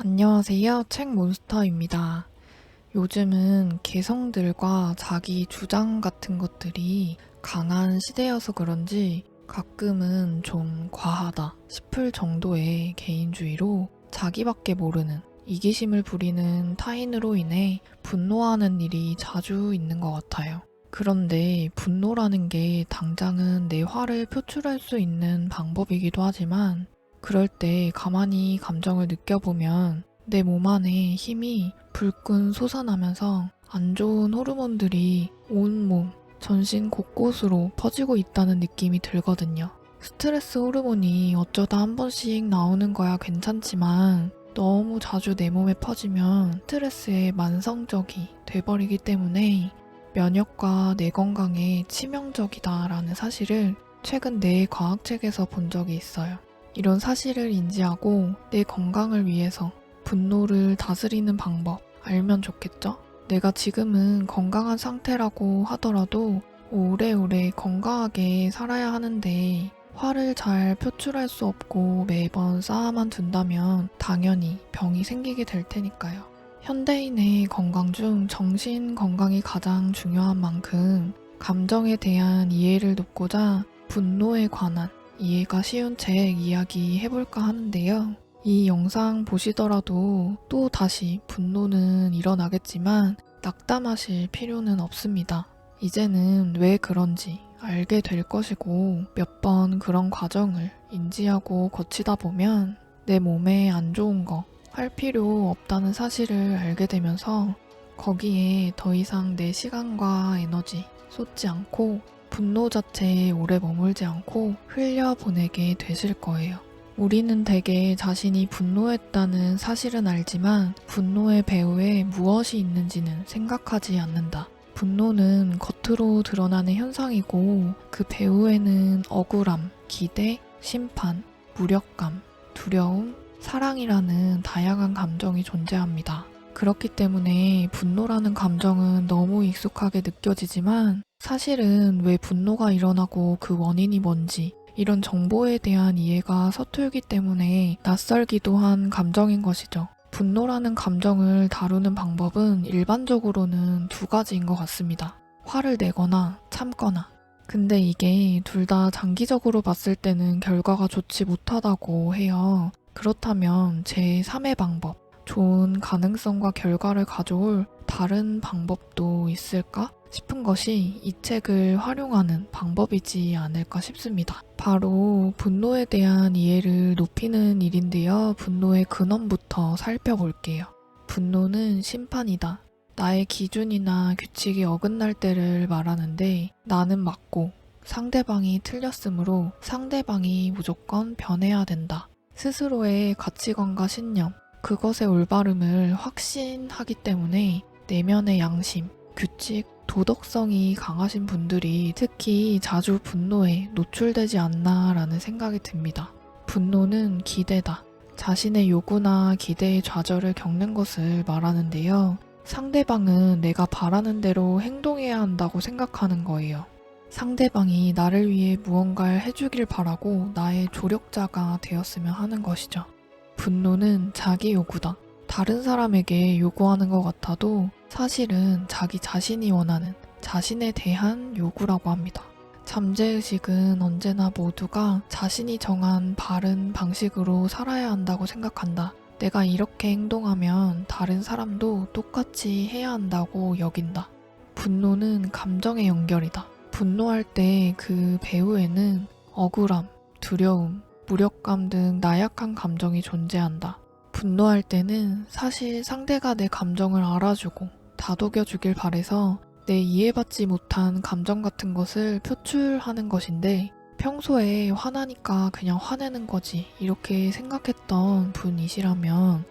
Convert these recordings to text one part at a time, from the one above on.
안녕하세요. 책몬스터입니다. 요즘은 개성들과 자기 주장 같은 것들이 강한 시대여서 그런지 가끔은 좀 과하다 싶을 정도의 개인주의로 자기밖에 모르는 이기심을 부리는 타인으로 인해 분노하는 일이 자주 있는 것 같아요. 그런데 분노라는 게 당장은 내 화를 표출할 수 있는 방법이기도 하지만 그럴 때 가만히 감정을 느껴보면 내 몸 안에 힘이 불끈 솟아나면서 안 좋은 호르몬들이 온몸, 전신 곳곳으로 퍼지고 있다는 느낌이 들거든요. 스트레스 호르몬이 어쩌다 한 번씩 나오는 거야 괜찮지만 너무 자주 내 몸에 퍼지면 스트레스의 만성적이 돼버리기 때문에 면역과 뇌 건강에 치명적이다라는 사실을 최근 뇌 과학책에서 본 적이 있어요. 이런 사실을 인지하고 내 건강을 위해서 분노를 다스리는 방법 알면 좋겠죠? 내가 지금은 건강한 상태라고 하더라도 오래오래 건강하게 살아야 하는데 화를 잘 표출할 수 없고 매번 쌓아만 둔다면 당연히 병이 생기게 될 테니까요. 현대인의 건강 중 정신 건강이 가장 중요한 만큼 감정에 대한 이해를 돕고자 분노에 관한 이해가 쉬운 책 이야기 해볼까 하는데요. 이 영상 보시더라도 또 다시 분노는 일어나겠지만 낙담하실 필요는 없습니다. 이제는 왜 그런지 알게 될 것이고 몇 번 그런 과정을 인지하고 거치다 보면 내 몸에 안 좋은 거 할 필요 없다는 사실을 알게 되면서 거기에 더 이상 내 시간과 에너지 쏟지 않고 분노 자체에 오래 머물지 않고 흘려보내게 되실 거예요. 우리는 대개 자신이 분노했다는 사실은 알지만 분노의 배후에 무엇이 있는지는 생각하지 않는다. 분노는 겉으로 드러나는 현상이고 그 배후에는 억울함, 기대, 심판, 무력감, 두려움, 사랑이라는 다양한 감정이 존재합니다. 그렇기 때문에 분노라는 감정은 너무 익숙하게 느껴지지만 사실은 왜 분노가 일어나고 그 원인이 뭔지 이런 정보에 대한 이해가 서툴기 때문에 낯설기도 한 감정인 것이죠. 분노라는 감정을 다루는 방법은 일반적으로는 두 가지인 것 같습니다. 화를 내거나 참거나. 근데 이게 둘 다 장기적으로 봤을 때는 결과가 좋지 못하다고 해요. 그렇다면 제3의 방법, 좋은 가능성과 결과를 가져올 다른 방법도 있을까 싶은 것이 이 책을 활용하는 방법이지 않을까 싶습니다. 바로 분노에 대한 이해를 높이는 일인데요. 분노의 근원부터 살펴볼게요. 분노는 심판이다. 나의 기준이나 규칙이 어긋날 때를 말하는데 나는 맞고 상대방이 틀렸으므로 상대방이 무조건 변해야 된다. 스스로의 가치관과 신념, 그것의 올바름을 확신하기 때문에 내면의 양심, 규칙, 도덕성이 강하신 분들이 특히 자주 분노에 노출되지 않나라는 생각이 듭니다. 분노는 기대다. 자신의 요구나 기대의 좌절을 겪는 것을 말하는데요. 상대방은 내가 바라는 대로 행동해야 한다고 생각하는 거예요. 상대방이 나를 위해 무언가를 해주길 바라고 나의 조력자가 되었으면 하는 것이죠. 분노는 자기 요구다. 다른 사람에게 요구하는 것 같아도 사실은 자기 자신이 원하는 자신에 대한 요구라고 합니다. 잠재의식은 언제나 모두가 자신이 정한 바른 방식으로 살아야 한다고 생각한다. 내가 이렇게 행동하면 다른 사람도 똑같이 해야 한다고 여긴다. 분노는 감정의 연결이다. 분노할 때 그 배후에는 억울함, 두려움, 무력감 등 나약한 감정이 존재한다. 분노할 때는 사실 상대가 내 감정을 알아주고 다독여주길 바래서 내 이해받지 못한 감정 같은 것을 표출하는 것인데 평소에 화나니까 그냥 화내는 거지 이렇게 생각했던 분이시라면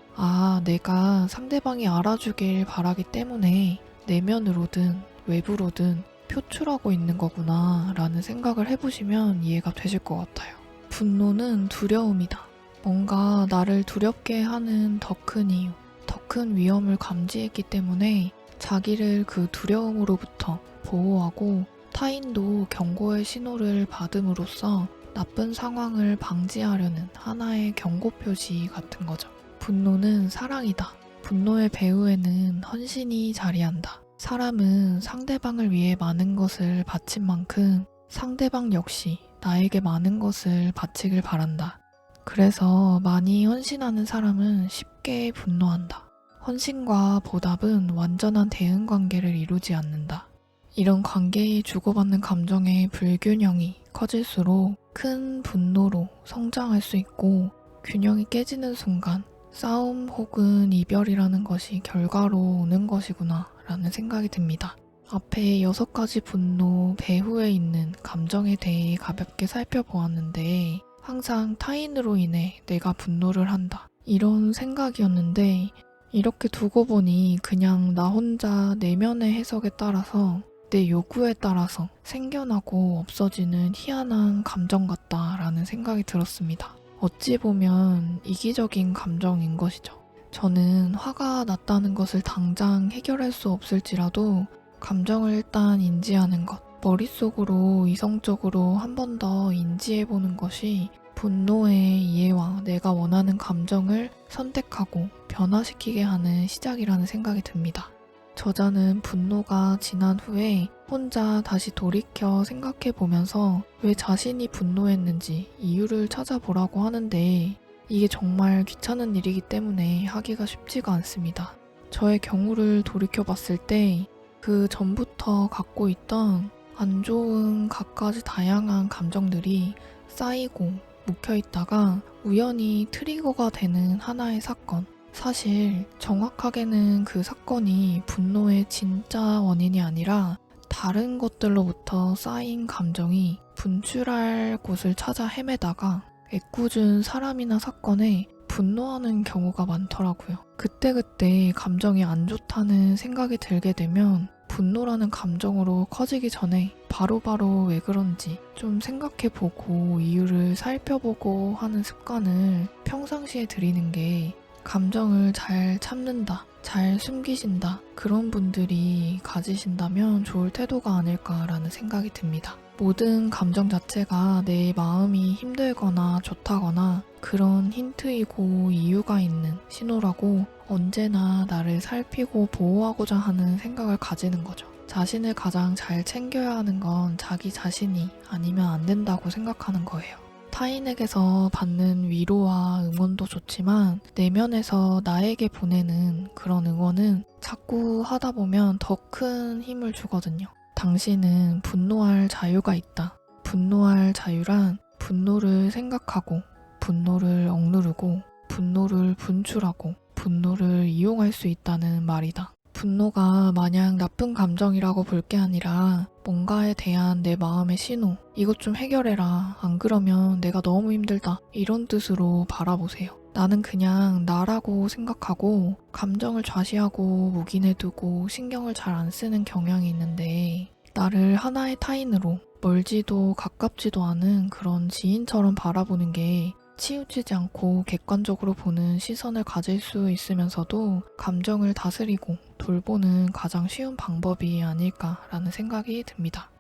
내가 상대방이 알아주길 바라기 때문에 내면으로든 외부로든 표출하고 있는 거구나 라는 생각을 해보시면 이해가 되실 것 같아요. 분노는 두려움이다. 뭔가 나를 두렵게 하는 더 큰 이유, 더 큰 위험을 감지했기 때문에 자기를 그 두려움으로부터 보호하고 타인도 경고의 신호를 받음으로써 나쁜 상황을 방지하려는 하나의 경고 표시 같은 거죠. 분노는 사랑이다. 분노의 배후에는 헌신이 자리한다. 사람은 상대방을 위해 많은 것을 바친 만큼 상대방 역시 나에게 많은 것을 바치길 바란다. 그래서 많이 헌신하는 사람은 쉽게 분노한다. 헌신과 보답은 완전한 대응 관계를 이루지 않는다. 이런 관계에 주고받는 감정의 불균형이 커질수록 큰 분노로 성장할 수 있고, 균형이 깨지는 순간 싸움 혹은 이별이라는 것이 결과로 오는 것이구나 라는 생각이 듭니다. 앞에 6가지 분노 배후에 있는 감정에 대해 가볍게 살펴보았는데, 항상 타인으로 인해 내가 분노를 한다, 이런 생각이었는데, 이렇게 두고 보니 그냥 나 혼자 내면의 해석에 따라서, 내 요구에 따라서 생겨나고 없어지는 희한한 감정 같다라는 생각이 들었습니다. 어찌 보면 이기적인 감정인 것이죠. 저는 화가 났다는 것을 당장 해결할 수 없을지라도 감정을 일단 인지하는 것, 머릿속으로 이성적으로 한 번 더 인지해보는 것이 분노의 이해와 내가 원하는 감정을 선택하고 변화시키게 하는 시작이라는 생각이 듭니다. 저자는 분노가 지난 후에 혼자 다시 돌이켜 생각해보면서 왜 자신이 분노했는지 이유를 찾아보라고 하는데, 이게 정말 귀찮은 일이기 때문에 하기가 쉽지가 않습니다. 저의 경우를 돌이켜봤을 때 그 전부터 갖고 있던 안 좋은 갖가지 다양한 감정들이 쌓이고 묵혀있다가 우연히 트리거가 되는 하나의 사건, 사실 정확하게는 그 사건이 분노의 진짜 원인이 아니라 다른 것들로부터 쌓인 감정이 분출할 곳을 찾아 헤매다가 애꿎은 사람이나 사건에 분노하는 경우가 많더라고요. 그때그때 감정이 안 좋다는 생각이 들게 되면 분노라는 감정으로 커지기 전에 바로바로 왜 그런지 좀 생각해보고 이유를 살펴보고 하는 습관을 평상시에 들이는 게, 감정을 잘 참는다, 잘 숨기신다, 그런 분들이 가지신다면 좋을 태도가 아닐까라는 생각이 듭니다. 모든 감정 자체가 내 마음이 힘들거나 좋다거나 그런 힌트이고 이유가 있는 신호라고, 언제나 나를 살피고 보호하고자 하는 생각을 가지는 거죠. 자신을 가장 잘 챙겨야 하는 건 자기 자신이 아니면 안 된다고 생각하는 거예요. 타인에게서 받는 위로와 응원도 좋지만 내면에서 나에게 보내는 그런 응원은 자꾸 하다 보면 더 큰 힘을 주거든요. 당신은 분노할 자유가 있다. 분노할 자유란 분노를 생각하고, 분노를 억누르고, 분노를 분출하고, 분노를 이용할 수 있다는 말이다. 분노가 마냥 나쁜 감정이라고 볼 게 아니라 뭔가에 대한 내 마음의 신호, 이것 좀 해결해라, 안 그러면 내가 너무 힘들다, 이런 뜻으로 바라보세요. 나는 그냥 나라고 생각하고 감정을 좌시하고 묵인해두고 신경을 잘 안 쓰는 경향이 있는데, 나를 하나의 타인으로 멀지도 가깝지도 않은 그런 지인처럼 바라보는 게 치우치지 않고 객관적으로 보는 시선을 가질 수 있으면서도 감정을 다스리고 돌보는 가장 쉬운 방법이 아닐까라는 생각이 듭니다.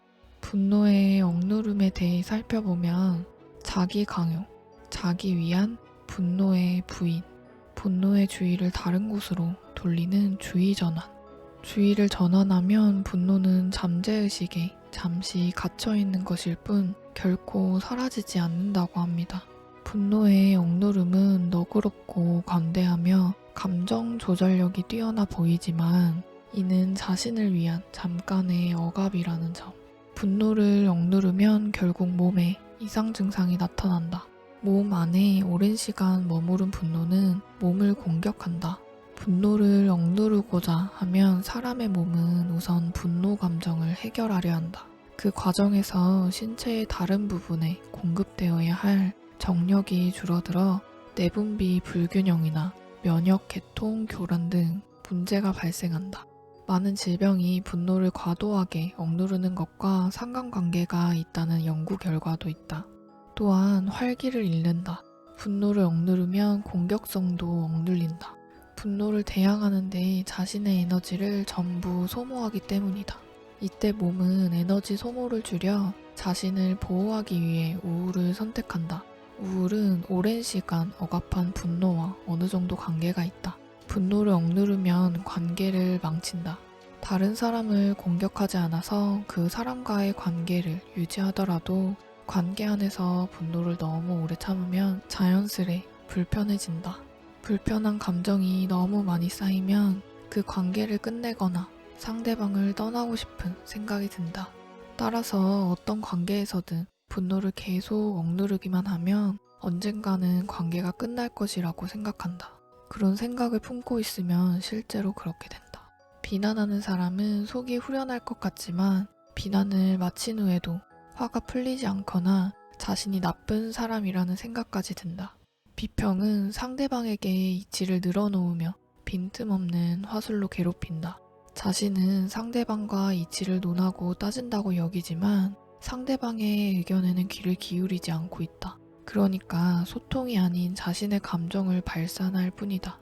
분노의 억누름에 대해 살펴보면 자기 강요, 자기 위안, 분노의 부인, 분노의 주의를 다른 곳으로 돌리는 주의 전환. 주의를 전환하면 분노는 잠재의식에 잠시 갇혀있는 것일 뿐 결코 사라지지 않는다고 합니다. 분노의 억누름은 너그럽고 관대하며 감정 조절력이 뛰어나 보이지만 이는 자신을 위한 잠깐의 억압이라는 점. 분노를 억누르면 결국 몸에 이상 증상이 나타난다. 몸 안에 오랜 시간 머무른 분노는 몸을 공격한다. 분노를 억누르고자 하면 사람의 몸은 우선 분노 감정을 해결하려 한다. 그 과정에서 신체의 다른 부분에 공급되어야 할 정력이 줄어들어 내분비 불균형이나 면역 계통 교란 등 문제가 발생한다. 많은 질병이 분노를 과도하게 억누르는 것과 상관관계가 있다는 연구 결과도 있다. 또한 활기를 잃는다. 분노를 억누르면 공격성도 억눌린다. 분노를 대항하는데 자신의 에너지를 전부 소모하기 때문이다. 이때 몸은 에너지 소모를 줄여 자신을 보호하기 위해 우울을 선택한다. 우울은 오랜 시간 억압한 분노와 어느 정도 관계가 있다. 분노를 억누르면 관계를 망친다. 다른 사람을 공격하지 않아서 그 사람과의 관계를 유지하더라도 관계 안에서 분노를 너무 오래 참으면 자연스레 불편해진다. 불편한 감정이 너무 많이 쌓이면 그 관계를 끝내거나 상대방을 떠나고 싶은 생각이 든다. 따라서 어떤 관계에서든 분노를 계속 억누르기만 하면 언젠가는 관계가 끝날 것이라고 생각한다. 그런 생각을 품고 있으면 실제로 그렇게 된다. 비난하는 사람은 속이 후련할 것 같지만 비난을 마친 후에도 화가 풀리지 않거나 자신이 나쁜 사람이라는 생각까지 든다. 비평은 상대방에게 이치를 늘어놓으며 빈틈없는 화술로 괴롭힌다. 자신은 상대방과 이치를 논하고 따진다고 여기지만 상대방의 의견에는 귀를 기울이지 않고 있다. 그러니까 소통이 아닌 자신의 감정을 발산할 뿐이다.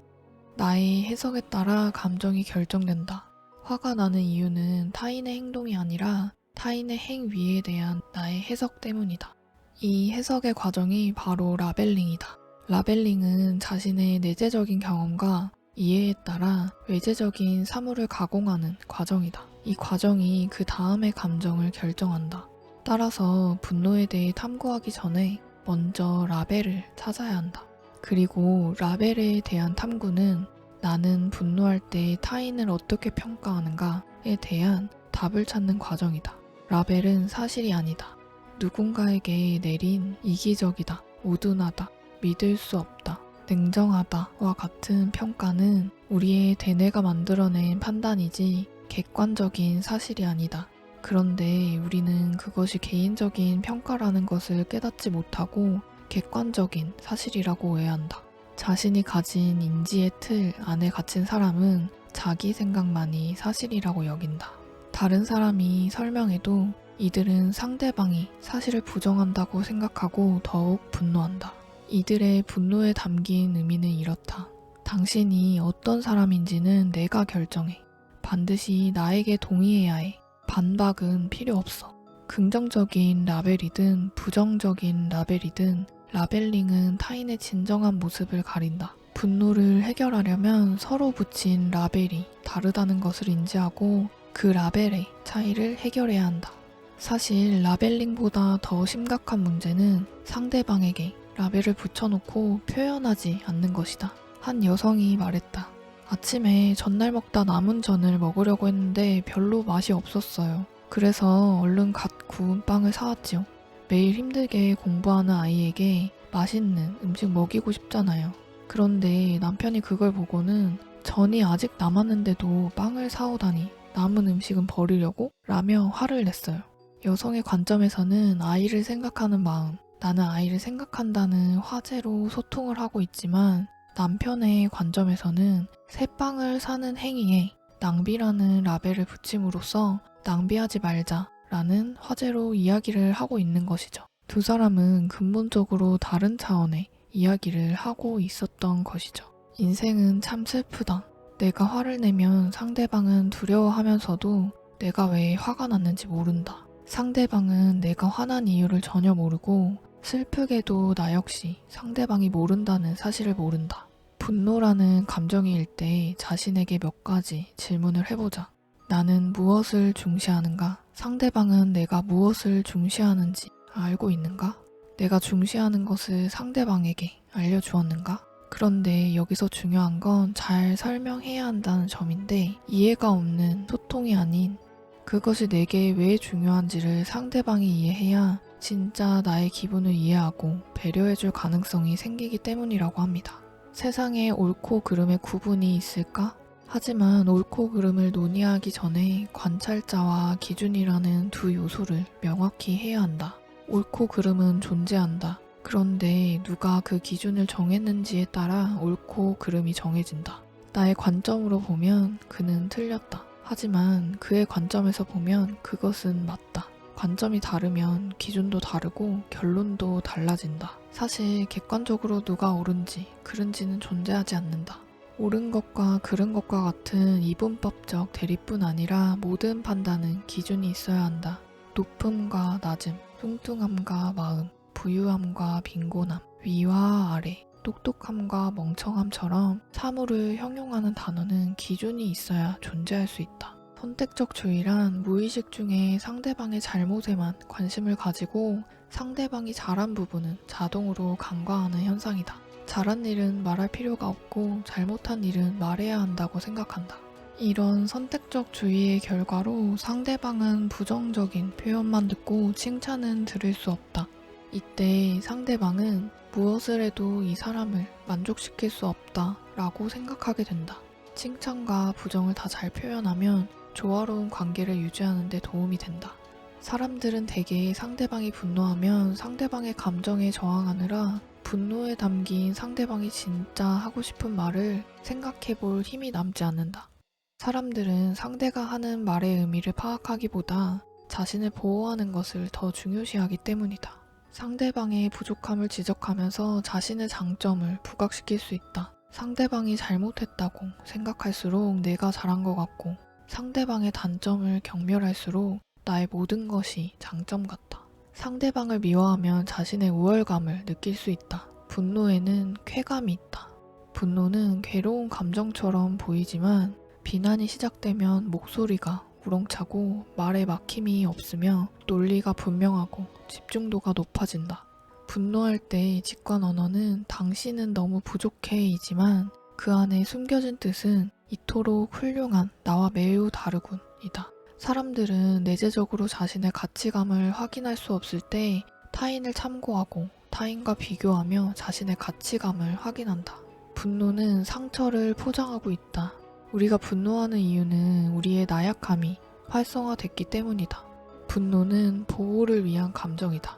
나의 해석에 따라 감정이 결정된다. 화가 나는 이유는 타인의 행동이 아니라 타인의 행위에 대한 나의 해석 때문이다. 이 해석의 과정이 바로 라벨링이다. 라벨링은 자신의 내재적인 경험과 이해에 따라 외재적인 사물을 가공하는 과정이다. 이 과정이 그 다음의 감정을 결정한다. 따라서 분노에 대해 탐구하기 전에 먼저 라벨을 찾아야 한다. 그리고 라벨에 대한 탐구는 나는 분노할 때 타인을 어떻게 평가하는가에 대한 답을 찾는 과정이다. 라벨은 사실이 아니다. 누군가에게 내린 이기적이다, 우둔하다, 믿을 수 없다, 냉정하다와 같은 평가는 우리의 대뇌가 만들어낸 판단이지 객관적인 사실이 아니다. 그런데 우리는 그것이 개인적인 평가라는 것을 깨닫지 못하고 객관적인 사실이라고 오해한다. 자신이 가진 인지의 틀 안에 갇힌 사람은 자기 생각만이 사실이라고 여긴다. 다른 사람이 설명해도 이들은 상대방이 사실을 부정한다고 생각하고 더욱 분노한다. 이들의 분노에 담긴 의미는 이렇다. 당신이 어떤 사람인지는 내가 결정해. 반드시 나에게 동의해야 해. 반박은 필요 없어. 긍정적인 라벨이든 부정적인 라벨이든 라벨링은 타인의 진정한 모습을 가린다. 분노를 해결하려면 서로 붙인 라벨이 다르다는 것을 인지하고 그 라벨의 차이를 해결해야 한다. 사실 라벨링보다 더 심각한 문제는 상대방에게 라벨을 붙여놓고 표현하지 않는 것이다. 한 여성이 말했다. 아침에 전날 먹다 남은 전을 먹으려고 했는데 별로 맛이 없었어요. 그래서 얼른 갓 구운 빵을 사왔지요. 매일 힘들게 공부하는 아이에게 맛있는 음식 먹이고 싶잖아요. 그런데 남편이 그걸 보고는 전이 아직 남았는데도 빵을 사오다니 남은 음식은 버리려고? 라며 화를 냈어요. 여성의 관점에서는 아이를 생각하는 마음, 나는 아이를 생각한다는 화제로 소통을 하고 있지만 남편의 관점에서는 새 빵을 사는 행위에 낭비라는 라벨을 붙임으로써 낭비하지 말자라는 화제로 이야기를 하고 있는 것이죠. 두 사람은 근본적으로 다른 차원의 이야기를 하고 있었던 것이죠. 인생은 참 슬프다. 내가 화를 내면 상대방은 두려워하면서도 내가 왜 화가 났는지 모른다. 상대방은 내가 화난 이유를 전혀 모르고 슬프게도 나 역시 상대방이 모른다는 사실을 모른다. 분노라는 감정일 때 자신에게 몇 가지 질문을 해보자. 나는 무엇을 중시하는가? 상대방은 내가 무엇을 중시하는지 알고 있는가? 내가 중시하는 것을 상대방에게 알려주었는가? 그런데 여기서 중요한 건 잘 설명해야 한다는 점인데 이해가 없는 소통이 아닌 그것이 내게 왜 중요한지를 상대방이 이해해야 진짜 나의 기분을 이해하고 배려해줄 가능성이 생기기 때문이라고 합니다. 세상에 옳고 그름의 구분이 있을까? 하지만 옳고 그름을 논의하기 전에 관찰자와 기준이라는 두 요소를 명확히 해야 한다. 옳고 그름은 존재한다. 그런데 누가 그 기준을 정했는지에 따라 옳고 그름이 정해진다. 나의 관점으로 보면 그는 틀렸다. 하지만 그의 관점에서 보면 그것은 맞다. 관점이 다르면 기준도 다르고 결론도 달라진다. 사실 객관적으로 누가 옳은지 그른지는 존재하지 않는다. 옳은 것과 그른 것과 같은 이분법적 대립뿐 아니라 모든 판단은 기준이 있어야 한다. 높음과 낮음, 뚱뚱함과 마음, 부유함과 빈곤함, 위와 아래, 똑똑함과 멍청함처럼 사물을 형용하는 단어는 기준이 있어야 존재할 수 있다. 선택적 주의란 무의식 중에 상대방의 잘못에만 관심을 가지고 상대방이 잘한 부분은 자동으로 간과하는 현상이다. 잘한 일은 말할 필요가 없고 잘못한 일은 말해야 한다고 생각한다. 이런 선택적 주의의 결과로 상대방은 부정적인 표현만 듣고 칭찬은 들을 수 없다. 이때 상대방은 무엇을 해도 이 사람을 만족시킬 수 없다 라고 생각하게 된다. 칭찬과 부정을 다 잘 표현하면 조화로운 관계를 유지하는 데 도움이 된다. 사람들은 대개 상대방이 분노하면 상대방의 감정에 저항하느라 분노에 담긴 상대방이 진짜 하고 싶은 말을 생각해 볼 힘이 남지 않는다. 사람들은 상대가 하는 말의 의미를 파악하기보다 자신을 보호하는 것을 더 중요시하기 때문이다. 상대방의 부족함을 지적하면서 자신의 장점을 부각시킬 수 있다. 상대방이 잘못했다고 생각할수록 내가 잘한 것 같고 상대방의 단점을 경멸할수록 나의 모든 것이 장점 같다. 상대방을 미워하면 자신의 우월감을 느낄 수 있다. 분노에는 쾌감이 있다. 분노는 괴로운 감정처럼 보이지만 비난이 시작되면 목소리가 우렁차고 말에 막힘이 없으며 논리가 분명하고 집중도가 높아진다. 분노할 때 직관 언어는 당신은 너무 부족해이지만 그 안에 숨겨진 뜻은 이토록 훌륭한 나와 매우 다르군 이다. 사람들은 내재적으로 자신의 가치감을 확인할 수 없을 때 타인을 참고하고 타인과 비교하며 자신의 가치감을 확인한다. 분노는 상처를 포장하고 있다. 우리가 분노하는 이유는 우리의 나약함이 활성화됐기 때문이다. 분노는 보호를 위한 감정이다.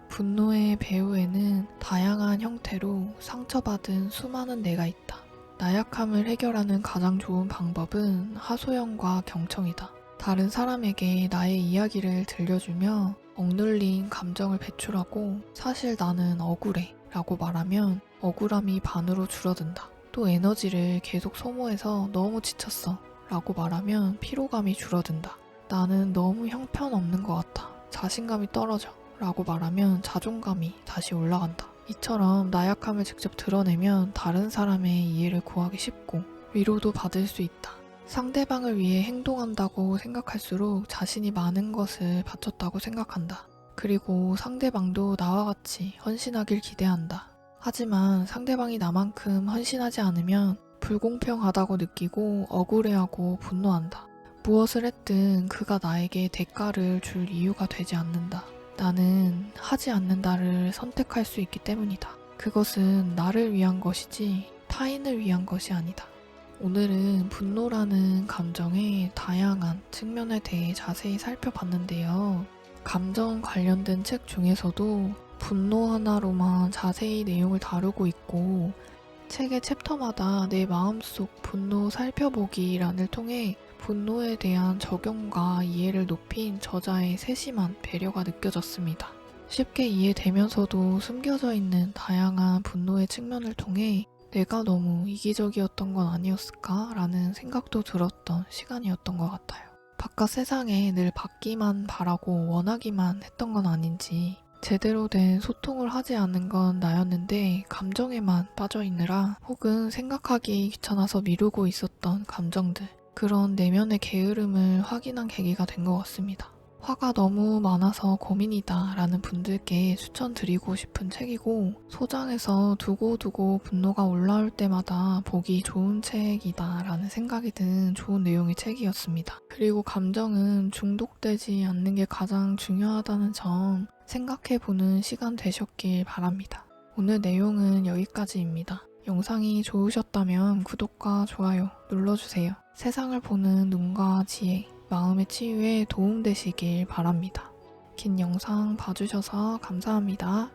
분노의 배후에는 다양한 형태로 상처받은 수많은 내가 있다. 나약함을 해결하는 가장 좋은 방법은 하소연과 경청이다. 다른 사람에게 나의 이야기를 들려주며 억눌린 감정을 배출하고 사실 나는 억울해 라고 말하면 억울함이 반으로 줄어든다. 또 에너지를 계속 소모해서 너무 지쳤어 라고 말하면 피로감이 줄어든다. 나는 너무 형편없는 것 같아. 자신감이 떨어져 라고 말하면 자존감이 다시 올라간다. 이처럼 나약함을 직접 드러내면 다른 사람의 이해를 구하기 쉽고 위로도 받을 수 있다. 상대방을 위해 행동한다고 생각할수록 자신이 많은 것을 바쳤다고 생각한다. 그리고 상대방도 나와 같이 헌신하길 기대한다. 하지만 상대방이 나만큼 헌신하지 않으면 불공평하다고 느끼고 억울해하고 분노한다. 무엇을 했든 그가 나에게 대가를 줄 이유가 되지 않는다. 나는 하지 않는다를 선택할 수 있기 때문이다. 그것은 나를 위한 것이지 타인을 위한 것이 아니다. 오늘은 분노라는 감정의 다양한 측면에 대해 자세히 살펴봤는데요. 감정 관련된 책 중에서도 분노 하나로만 자세히 내용을 다루고 있고 책의 챕터마다 내 마음속 분노 살펴보기란을 통해 분노에 대한 적용과 이해를 높인 저자의 세심한 배려가 느껴졌습니다. 쉽게 이해되면서도 숨겨져 있는 다양한 분노의 측면을 통해 내가 너무 이기적이었던 건 아니었을까라는 생각도 들었던 시간이었던 것 같아요. 바깥 세상에 늘 받기만 바라고 원하기만 했던 건 아닌지 제대로 된 소통을 하지 않은 건 나였는데 감정에만 빠져있느라 혹은 생각하기 귀찮아서 미루고 있었던 감정들 그런 내면의 게으름을 확인한 계기가 된 것 같습니다. 화가 너무 많아서 고민이다 라는 분들께 추천드리고 싶은 책이고 소장해서 두고두고 분노가 올라올 때마다 보기 좋은 책이다 라는 생각이 든 좋은 내용의 책이었습니다. 그리고 감정은 중독되지 않는 게 가장 중요하다는 점 생각해보는 시간 되셨길 바랍니다. 오늘 내용은 여기까지입니다. 영상이 좋으셨다면 구독과 좋아요 눌러주세요. 세상을 보는 눈과 지혜, 마음의 치유에 도움되시길 바랍니다. 긴 영상 봐주셔서 감사합니다.